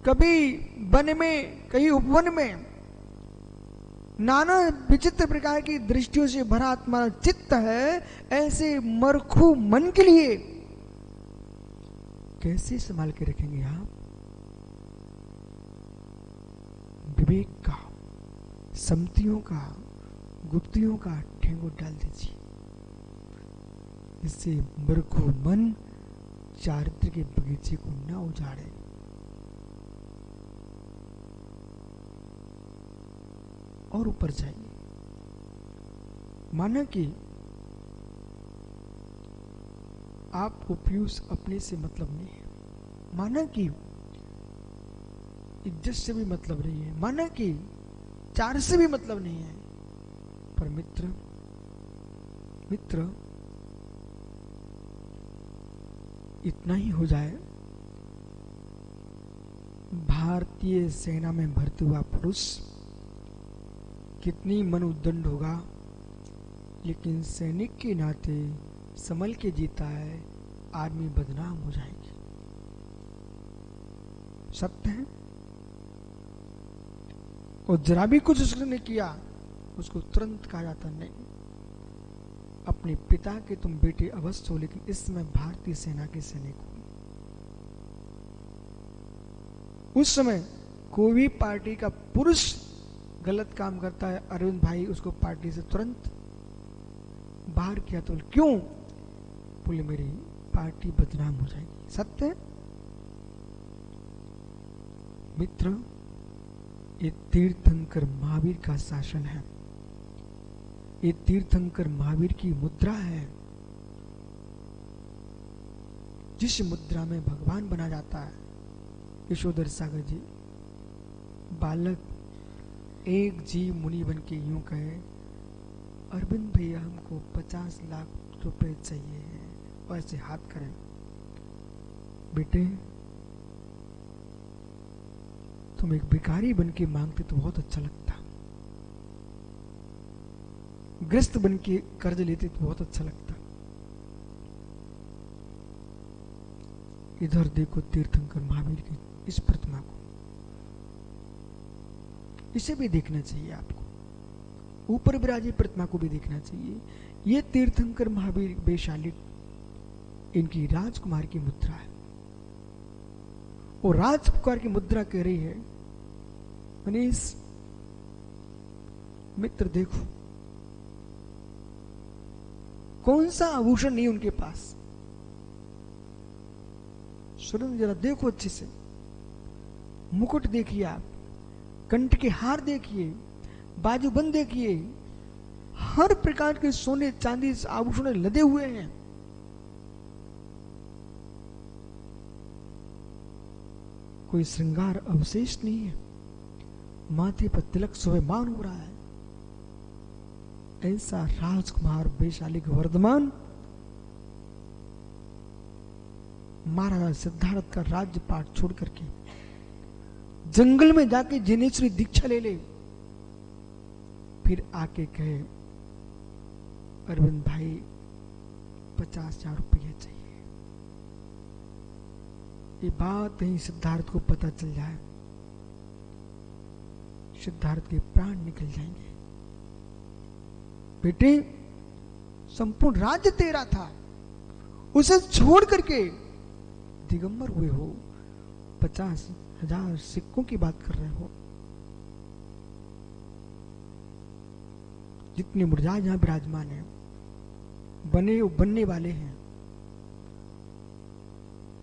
कभी वन में, कहीं उपवन में नाना विचित्र प्रकार की दृष्टियों से भरा आत्मा चित्त है, ऐसे मरखू मन के लिए कैसे संभाल के रखेंगे आप? विवेक का, सम्मतियों का, गुप्तियों का ठेंगुर डाल दीजिए, इससे मरखू मन चारित्र के बगीचे को न उजाड़े। और ऊपर जाइए, माना कि आपको पीयूष अपने से मतलब नहीं है, माना कि इज्जत से भी मतलब नहीं है, माना कि चार से भी मतलब नहीं है, पर मित्र इतना ही हो जाए, भारतीय सेना में भर्ती हुआ पुरुष कितनी मन उद्दंड होगा, लेकिन सैनिक के नाते संभल के जीता है, आर्मी बदनाम हो जाएगी। सत्य है। और जरा भी कुछ उसने किया, उसको तुरंत कहा जाता नहीं, अपने पिता के तुम बेटे अवश्य हो, लेकिन इस समय भारतीय सेना के सैनिक हो। उस समय कोई भी पार्टी का पुरुष गलत काम करता है, अरविंद भाई उसको पार्टी से तुरंत बाहर किया, तो क्यों? बोले मेरी पार्टी बदनाम हो जाएगी। सत्य है मित्र, ये तीर्थंकर महावीर का शासन है, ये तीर्थंकर महावीर की मुद्रा है। जिस मुद्रा में भगवान बना जाता है, यशोधर सागर जी, बालक एक जी मुनि बन के यूं कहे, अरविंद भैया हमको 50 लाख रुपए चाहिए है, और ऐसे हाथ करें, बेटे तुम एक भिखारी बन के मांगते तो बहुत अच्छा लगता, ग्रस्त बन के कर्ज लेते तो बहुत अच्छा लगता, इधर देखो तीर्थंकर महावीर की इस प्रतिमा को, इसे भी देखना चाहिए आपको। ऊपर विराजी प्रतिमा को भी देखना चाहिए। ये तीर्थंकर महावीर वैशाली, इनकी राजकुमार की मुद्रा है। और राजकुमार की मुद्रा कह रही है मनीष मित्र देखो कौन सा आभूषण नहीं उनके पास। सुरेंद्र जरा देखो अच्छे से, मुकुट देखिए आप, कंठ के हार देखिए, बाजूबंद देखिए, हर प्रकार के सोने चांदी आभूषण लदे हुए हैं। कोई श्रृंगार अवशेष नहीं है, माथे पर तिलक शोभायमान हो रहा है। ऐसा राजकुमार वैशाली वर्धमान महाराजा सिद्धार्थ का राज्यपाट छोड़ करके जंगल में जाके जिनेश्वरी दीक्षा ले ले, फिर आके कहे अरविंद भाई 50,000 रुपये चाहिए। ये बात कहीं सिद्धार्थ को पता चल जाए, सिद्धार्थ के प्राण निकल जाएंगे। बेटे संपूर्ण राज्य तेरा था, उसे छोड़ करके दिगंबर हुए हो, 50,000 सिक्कों की बात कर रहे हो। जितने मुर्जा जहां विराजमान है, बनने वाले हैं,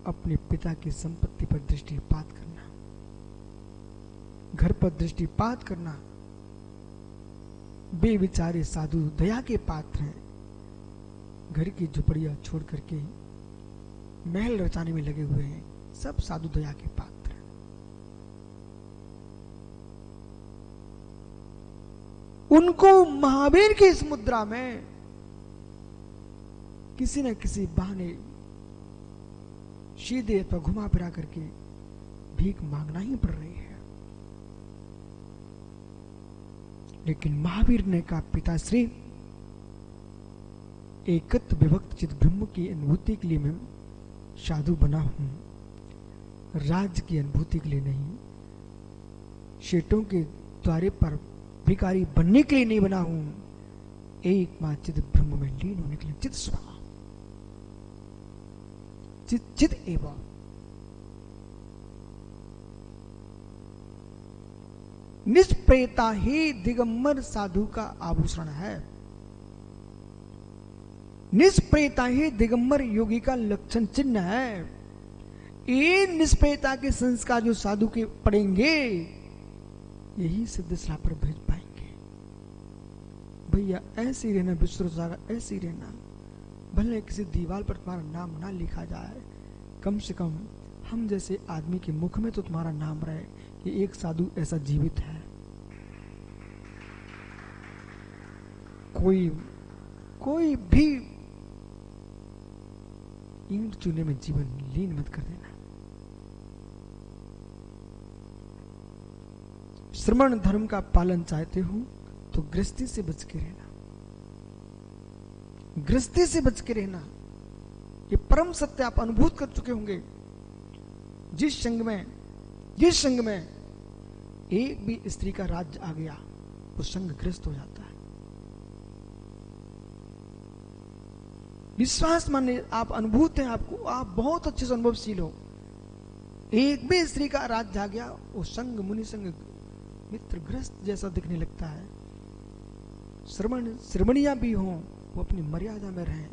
अपने पिता की संपत्ति पर दृष्टिपात करना, घर पर दृष्टिपात करना। बेविचारे साधु दया के पात्र हैं, घर की झुपड़ियां छोड़ करके महल रचाने में लगे हुए हैं, सब साधु दया के पात्र हैं। उनको महावीर की इस मुद्रा में किसी न किसी बहाने सीधे अथवा घुमा फिरा करके भीख मांगना ही पड़ रही है। लेकिन महावीर ने कहा पिताश्री, एकत्व विभक्त चित ब्रह्म की अनुभूति के लिए मैं साधु बना हूं, राज्य की अनुभूति के लिए नहीं, शेठों के द्वारे पर भिखारी बनने के लिए नहीं बना हूं, एकमात्र चित ब्रह्म में लीन होने के लिए। चित स्वा चित एवं निष्प्रेता ही दिगंबर साधु का आभूषण है। निष्प्रेता ही दिगंबर योगी का लक्षण चिन्ह है। ये निष्प्रेता के संस्कार जो साधु के पड़ेंगे, यही सिद्धेश्वरा पर भेज पाएंगे। भैया ऐसे ही रहना, विश्व सागर ऐसे ही रहना, भले किसी दीवार पर तुम्हारा नाम ना लिखा जाए, कम से कम हम जैसे आदमी के मुख में तो तुम्हारा नाम रहे कि एक साधु ऐसा जीवित है। कोई भी ईंट चूने में जीवन लीन मत कर देना। श्रमण धर्म का पालन चाहते हो तो गृहस्थी से बच के रहना, गृहस्थी से बच के रहना। ये परम सत्य आप अनुभूत कर चुके होंगे। जिस संघ में एक भी स्त्री का राज्य आ गया, वो संघ ग्रस्त हो जाता है। विश्वास माने आप अनुभूत हैं, आपको आप बहुत अच्छे से अनुभवशील हो। एक भी स्त्री का राज्य आ गया, वो संघ मुनि संघ मित्र ग्रस्त जैसा दिखने लगता है। श्रमणियां भी हों, वो अपनी मर्यादा में रहें।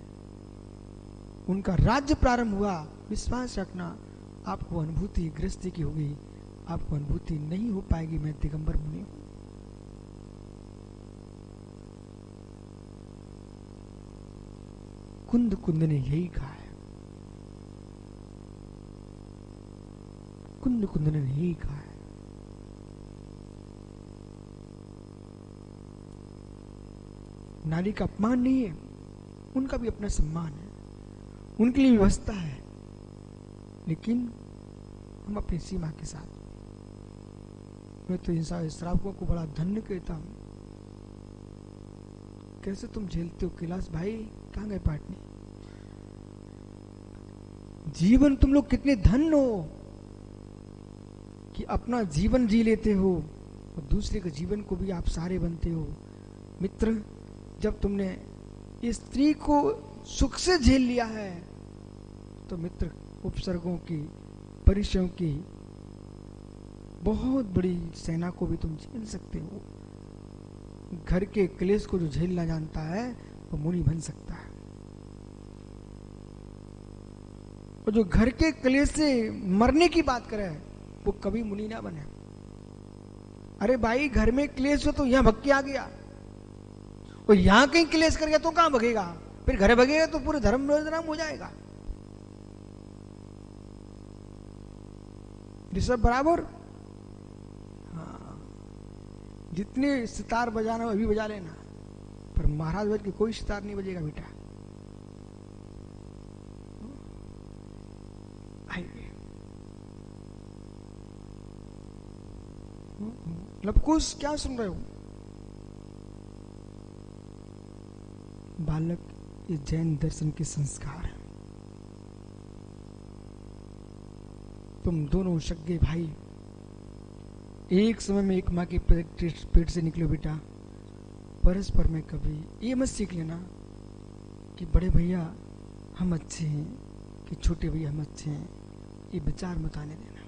उनका राज्य प्रारंभ हुआ, विश्वास रखना, आपको अनुभूति गृहस्थी की होगी। आपको अनुभूति नहीं हो पाएगी मैं दिगंबर मुनि हूं। कुंद ने यही कहा है, कुंद ने यही कहा है। नारी का अपमान नहीं है, उनका भी अपना सम्मान है, उनके लिए व्यवस्था है, लेकिन हम अपनी सीमा के साथ। मैं तो इन श्रावकों को बड़ा धन्य कहता हूं। कैसे तुम झेलते हो कैलाश भाई? कहां गए पाटनी? जीवन तुम लोग कितने धन्य हो कि अपना जीवन जी लेते हो और दूसरे के जीवन को भी आप सहारे बनते हो। मित्र, जब तुमने इस स्त्री को सुख से झेल लिया है तो मित्र, उपसर्गों की, परिचयों की बहुत बड़ी सेना को भी तुम झेल सकते हो। घर के क्लेश को जो झेलना जानता है वो मुनि बन सकता है, और जो घर के क्लेश से मरने की बात करे वो कभी मुनि ना बने। अरे भाई, घर में क्लेश हो तो यहां भग के आ गया, और यहां कहीं क्लेश कर गया तो कहां भगेगा? फिर घर भगेगा तो पूरे धर्म बदनाम हो जाएगा। ऋषभ बराबर? हाँ, जितने सितार बजाना अभी बजा लेना, पर महाराज बज के कोई सितार नहीं बजेगा बेटा। आइए, लबकुश, क्या सुन रहे हो? बालक, ये जैन दर्शन के संस्कार है। तुम दोनों सगे भाई एक समय में एक माँ के पेट से निकलो बेटा। परस्पर में कभी ये मत सीख लेना कि बड़े भैया हम अच्छे हैं कि छोटे भैया हम अच्छे हैं, ये विचार मत आने देना।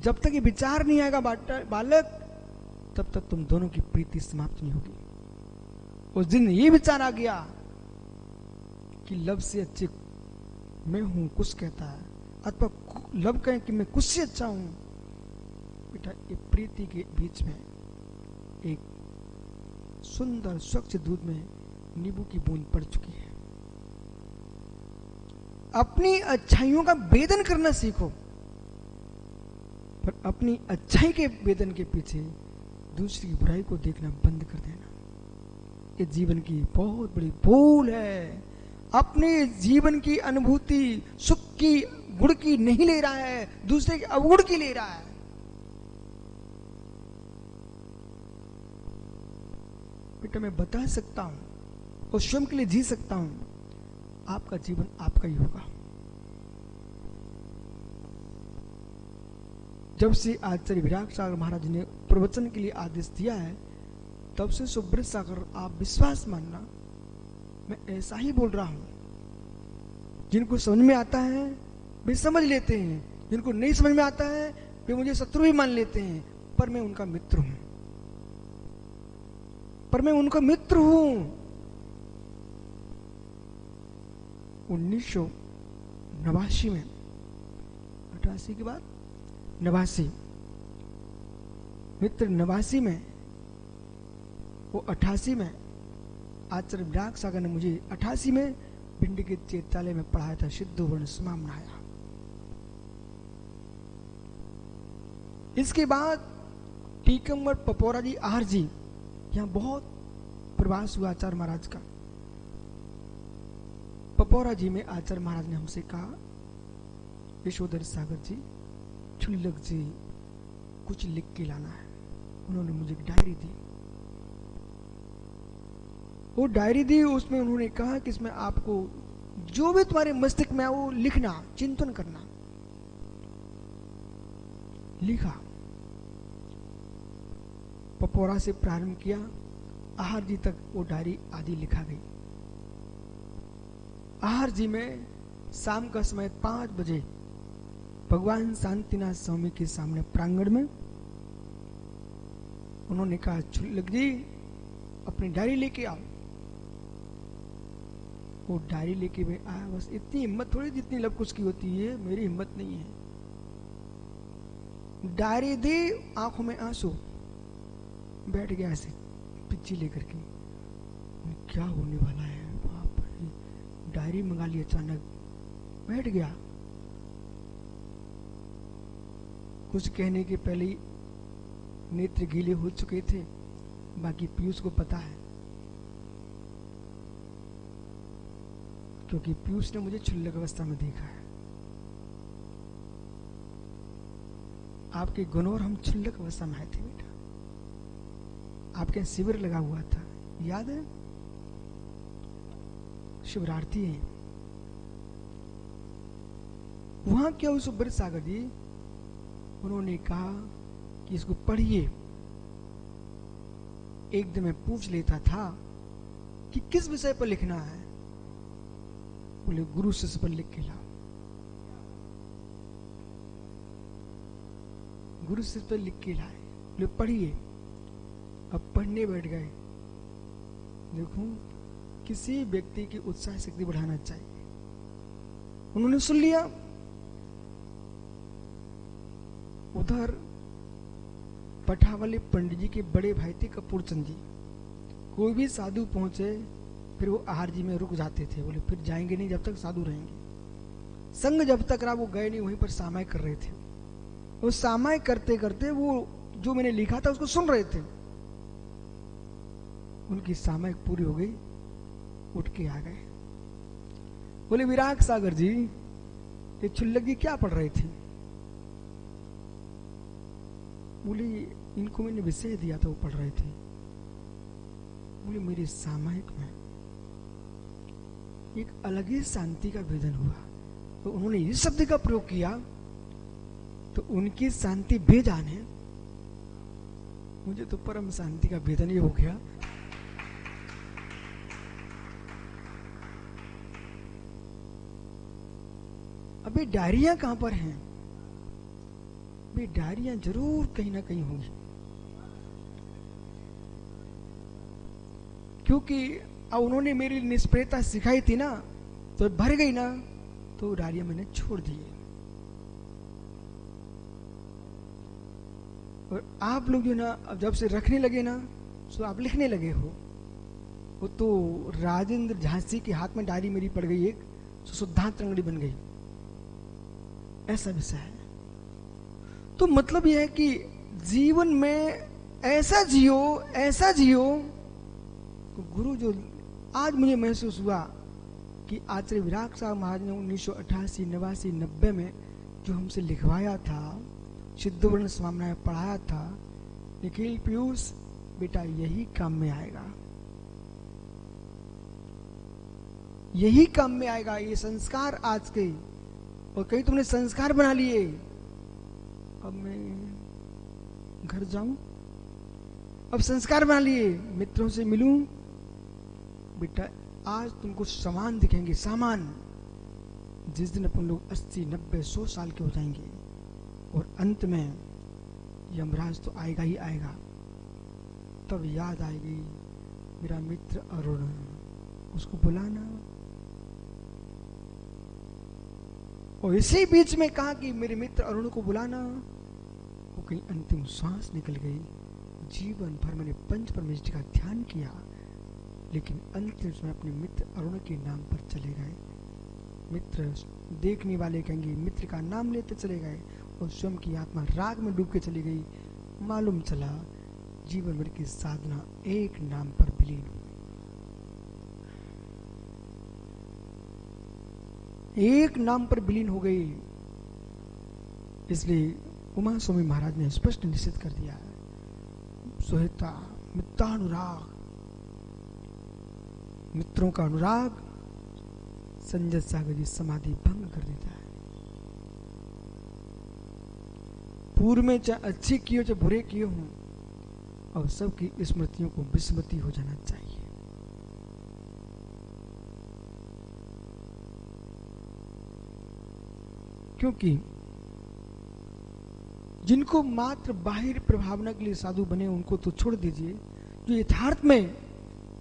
जब तक ये विचार नहीं आएगा बालक, तब तक तुम दोनों की प्रीति समाप्त नहीं होगी। उस दिन ये विचार आ गया कि लब से अच्छे मैं हूं, कुछ कहता है, अथवा लब कहें कि मैं कुछ से अच्छा हूं, बेटा ये प्रीति के बीच में एक सुंदर स्वच्छ दूध में नींबू की बूंद पड़ चुकी है। अपनी अच्छाइयों का वेदन करना सीखो, पर अपनी अच्छाई के वेदन के पीछे दूसरी बुराई को देखना बंद कर देना। ये जीवन की बहुत बड़ी भूल है। अपने जीवन की अनुभूति सुख की, गुण की नहीं ले रहा है, दूसरे के अवगुण की ले रहा है। बेटा मैं बता सकता हूं और स्वयं के लिए जी सकता हूं, आपका जीवन आपका ही होगा। जब से आचार्य विराग सागर महाराज ने प्रवचन के लिए आदेश दिया है, तब से सुब्रत सागर आप विश्वास मानना, मैं ऐसा ही बोल रहा हूं। जिनको समझ में आता है वे समझ लेते हैं, जिनको नहीं समझ में आता है वे मुझे शत्रु भी मान लेते हैं, पर मैं उनका मित्र हूं, पर मैं उनका मित्र हूं। 1989 में, 88 के बाद 89 मित्र, 89 में, वो 88 में आचार्य विराग सागर ने मुझे 88 में भिंडी के चेतालय में पढ़ाया था, सिद्धो वर्ण समामनाया। इसके बाद टीकमगढ़ पपोरा जी, आहार जी, यहां बहुत प्रवास हुआ आचार्य महाराज का। पपोरा जी में आचार्य महाराज ने हमसे कहा, यशोधर सागर जी, छुल्लक जी, कुछ लिख के लाना है। उन्होंने मुझे एक डायरी दी। वो डायरी दी, उसमें उन्होंने कहा कि इसमें आपको जो भी तुम्हारे मस्तिष्क में है वो लिखना, चिंतन करना। लिखा, पपोरा से प्रारंभ किया, आहार जी तक वो डायरी आदि लिखा गई। आहार जी में शाम का समय 5 बजे भगवान शांतिनाथ स्वामी के सामने प्रांगण में उन्होंने कहा, छुल्लक जी अपनी डायरी लेके आओ। वो डायरी लेके मैं आया, बस इतनी हिम्मत थोड़ी जितनी लबकुश की होती है, मेरी हिम्मत नहीं है। डायरी दी, आंखों में आंसू, बैठ गया ऐसे पिच्ची लेकर के। क्या होने वाला है, बाप रे, डायरी मंगा ली अचानक, बैठ गया। कुछ कहने के पहले ही नेत्र गीले हो चुके थे, बाकी पीयूष को पता है, क्योंकि पीयूष ने मुझे छुल्लक अवस्था में देखा है। आपके गुनौर हम छुल्लक अवस्था में आए थे बेटा, आपके शिविर लगा हुआ था, याद है? शिवरार्थी हैं। वहां क्या हुआ सुब्रत सागर जी, उन्होंने कहा कि इसको पढ़िए। एक दिन मैं पूछ लेता था कि किस विषय पर लिखना है, बोले गुरु शिष्य पर लिख के लाओ। गुरु शिष्य पर लिख के लाए, बोले पढ़िए। अब पढ़ने बैठ गए। देखो, किसी व्यक्ति की उत्साह शक्ति बढ़ाना चाहिए। उन्होंने सुन लिया। उधर पठावले पंडित जी के बड़े भाई थे कपूर चंद जी। कोई भी साधु पहुंचे फिर वो आहार जी में रुक जाते थे, बोले फिर जाएंगे नहीं जब तक साधु रहेंगे। संग जब तक रहा वो गए नहीं, वहीं पर सामाय कर रहे थे। वो सामाय करते करते वो जो मैंने लिखा था उसको सुन रहे थे। उनकी सामाय पूरी हो गई, उठ के आ गए। बोले विराग सागर जी, ये छुल्लक जी क्या पढ़ रहे थे? बोले इनको मैंने विषय दिया था, वो पढ़ रहे थे। बोले मेरे सामायिक में एक अलग ही शांति का भेदन हुआ। तो उन्होंने इस शब्द का प्रयोग किया तो उनकी शांति बेजान है, मुझे तो परम शांति का भेदन ये हो गया। अभी डायरियां कहां पर हैं? अभी डायरियां जरूर कहीं ना कहीं होंगी, क्योंकि अब उन्होंने मेरी निष्प्रियता सिखाई थी ना, तो भर गई ना, तो डायरिया मैंने छोड़ दी। और आप लोग जो ना अब जब से रखने लगे ना, तो आप लिखने लगे हो। वो तो राजेंद्र झांसी के हाथ में डायरी मेरी पड़ गई, एक शुद्धांत रंगड़ी बन गई, ऐसा विषय है। तो मतलब यह है कि जीवन में ऐसा जियो, ऐसा जियो। गुरु जो आज मुझे महसूस हुआ कि आचार्य विराग साहब महाराज ने 1988, 89, 90 में जो हमसे लिखवाया था, सिद्धवर्ण स्वामी पढ़ाया था, निखिल पीयूष बेटा यही काम में आएगा, यही काम में आएगा। ये संस्कार आज के, और कहीं तुमने संस्कार बना लिए। अब मैं घर जाऊं, अब संस्कार बना लिए, मित्रों से मिलूं, बेटा आज तुमको समान दिखेंगे, सामान। जिस दिन अपन लोग 80, 90, 100 साल के हो जाएंगे और अंत में यमराज तो आएगा ही आएगा, तब याद आएगी मेरा मित्र अरुण, उसको बुलाना। और इसी बीच में कहा कि मेरे मित्र अरुण को बुलाना। वो कहीं अंतिम सांस निकल गई। जीवन भर मैंने पंच परमेश्वर का ध्यान किया, लेकिन अंतिम समय अपने मित्र अरुण के नाम पर चले गए। मित्र देखने वाले कहेंगे मित्र का नाम लेते चले गए, और स्वयं की आत्मा राग में डूब के चली गई। मालूम चला जीवन भर की साधना एक नाम पर विलीन हो गई, एक नाम पर विलीन हो गई। इसलिए उमा स्वामी महाराज ने स्पष्ट निश्चित कर दिया है, सुहृता मित्रानुराग, मित्रों का अनुराग संजय सागर जी समाधि भंग कर देता है। पूर्व में चाहे अच्छे किए चाहे बुरे किए हों, और सबकी स्मृतियों को विस्मृति हो जाना चाहिए। क्योंकि जिनको मात्र बाहर प्रभावना के लिए साधु बने उनको तो छोड़ दीजिए, जो यथार्थ में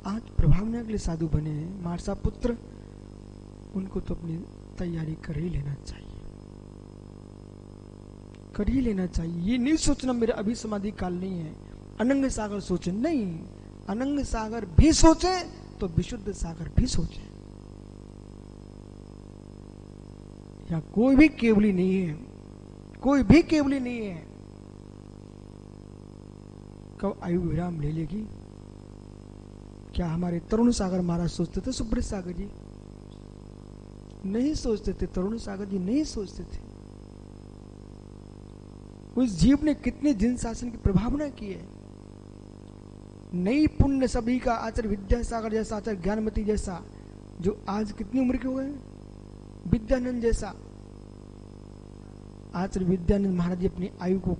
आज प्रभावना के लिए साधु बने हैं, मारसा पुत्र, उनको तो अपनी तैयारी कर ही लेना चाहिए, कर ही लेना चाहिए। ये नहीं सोचना मेरा अभी समाधि काल नहीं है, अनंग सागर सोचे, नहीं, अनंग सागर भी सोचे तो विशुद्ध सागर भी सोचे। या कोई भी केवली नहीं है, कोई भी केवली नहीं है। कब आयु विराम ले लेगी? क्या हमारे तरुण सागर महाराज सोचते थे? सुब्रत सागर जी नहीं सोचते थे, तरुण सागर जी नहीं सोचते थे। उस जीव ने कितने जिन शासन की प्रभावना की है। नई पुण्य सभी का आचार्य विद्यासागर जैसा, आचार्य ज्ञानमती जैसा जो आज कितनी उम्र के हो गए, विद्यानंद जैसा। आचार्य विद्यानंद महाराज जी अपनी आयु को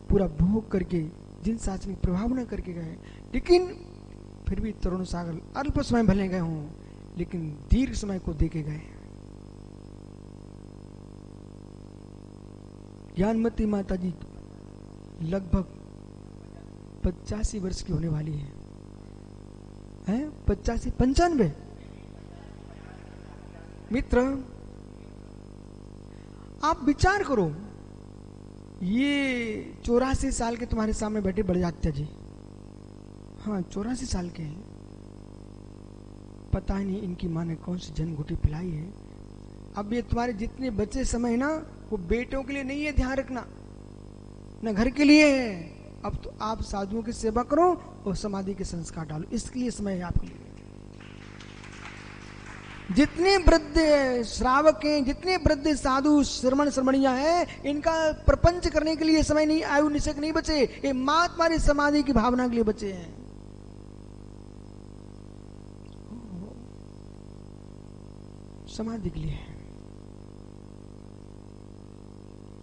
पूरा भोग करके जिन शासन की प्रभाव न करके गए, लेकिन फिर भी तरुण सागर अल्प समय भले गए हों, लेकिन दीर्घ समय को देके गए। ज्ञानमती माता जी लगभग 85 वर्ष की होने वाली है, 85 95। मित्र आप विचार करो, ये 84 साल के तुम्हारे सामने बैठे बड़े आत्या जी, हाँ 84 साल के हैं। पता नहीं इनकी माँ ने कौन सी जन घुटी पिलाई है। अब ये तुम्हारे जितने बचे समय ना, वो बेटों के लिए नहीं है, ध्यान रखना, न घर के लिए है। अब तो आप साधुओं की सेवा करो और समाधि के संस्कार डालो, इसके लिए समय है आपके लिए। जितने वृद्ध श्रावक हैं, जितने वृद्ध साधु श्रमण श्रमणियां हैं, इनका प्रपंच करने के लिए समय नहीं, आयु निषेक नहीं बचे, ये माँ तुम्हारी समाधि की भावना के लिए बचे हैं। समाधि के लिए है।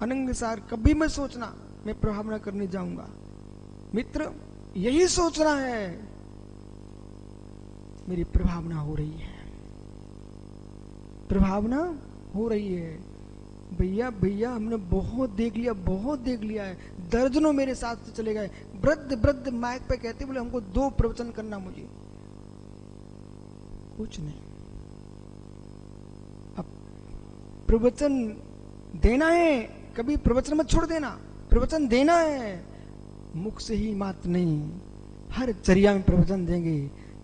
अनंग सार कभी मत सोचना मैं प्रभाव न करने जाऊंगा। मित्र यही सोचना है मेरी प्रभावना हो रही है, प्रभावना हो रही है। भैया भैया हमने बहुत देख लिया, बहुत देख लिया है, दर्जनों मेरे साथ चले गए। वृद्ध वृद्ध माइक पे कहते बोले हमको 2 प्रवचन करना, मुझे कुछ नहीं। अब प्रवचन देना है, कभी प्रवचन मत छोड़ देना, प्रवचन देना है। मुख से ही मात्र नहीं, हर चर्या में प्रवचन देंगे।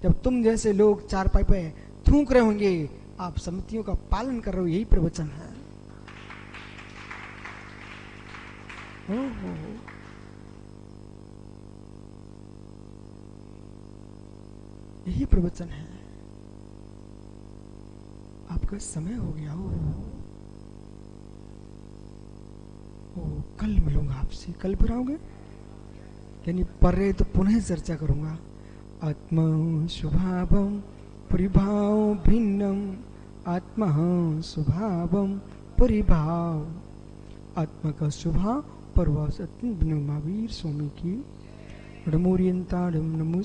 जब तुम जैसे लोग चारपाई पे थूक रहे होंगे, आप समितियों का पालन कर रहे हो, यही प्रवचन है। यही प्रवचन है। आपका समय हो गया हो। कल मिलूंगा आपसे, कल फिर आओगे, यानी परे तो पुनः चर्चा करूंगा। आत्मा स्वभावम परिभाव भिन्नम, आत्मा स्वभावम परिभाव, आत्मा का स्वभाव परवास महावीर स्वामी की नमो।